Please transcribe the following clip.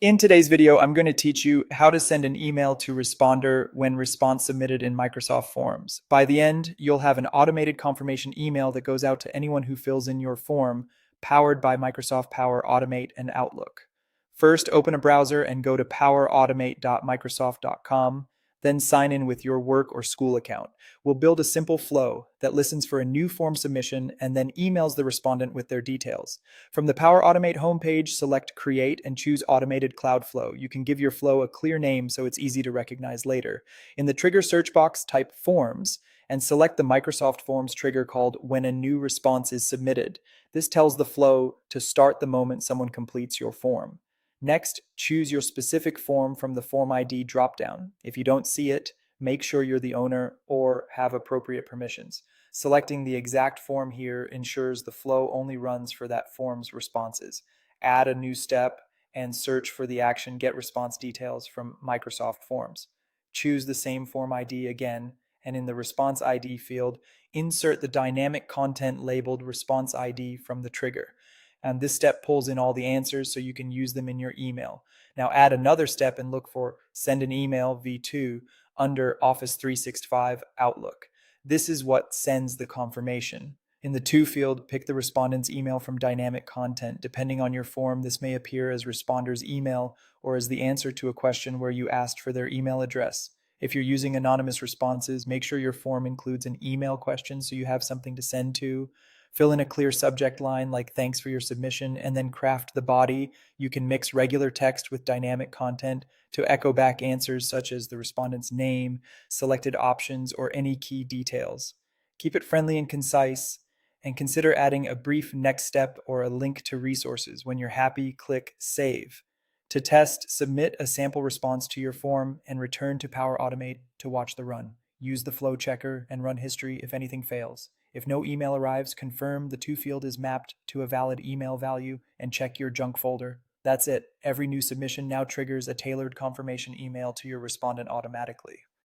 In today's video, I'm going to teach you how to send an email to Responder when response submitted in Microsoft Forms. By the end, you'll have an automated confirmation email that goes out to anyone who fills in your form, powered by Microsoft Power Automate and Outlook. First, open a browser and go to powerautomate.microsoft.com. Then sign in with your work or school account. We'll build a simple flow that listens for a new form submission and then emails the respondent with their details. From the Power Automate homepage, select Create and choose Automated Cloud Flow. You can give your flow a clear name so it's easy to recognize later. In the trigger search box, type Forms and select the Microsoft Forms trigger called When a New Response is Submitted. This tells the flow to start the moment someone completes your form. Next, choose your specific form from the Form ID dropdown. If you don't see it, make sure you're the owner or have appropriate permissions. Selecting the exact form here ensures the flow only runs for that form's responses. Add a new step and search for the action Get Response Details from Microsoft Forms. Choose the same form ID again, and in the Response ID field, insert the dynamic content labeled Response ID from the trigger. And this step pulls in all the answers so you can use them in your email. Now add another step and look for Send an Email V2 under Office 365 Outlook. This is what sends the confirmation. In the To field, pick the respondent's email from dynamic content. Depending on your form, this may appear as responder's email or as the answer to a question where you asked for their email address. If you're using anonymous responses, make sure your form includes an email question so you have something to send to. Fill in a clear subject line like thanks for your submission, and then craft the body. You can mix regular text with dynamic content to echo back answers such as the respondent's name, selected options, or any key details. Keep it friendly and concise, and consider adding a brief next step or a link to resources. When you're happy, click Save. To test, submit a sample response to your form and return to Power Automate to watch the run. Use the flow checker and run history if anything fails. If no email arrives, confirm the To field is mapped to a valid email value and check your junk folder. That's it. Every new submission now triggers a tailored confirmation email to your respondent automatically.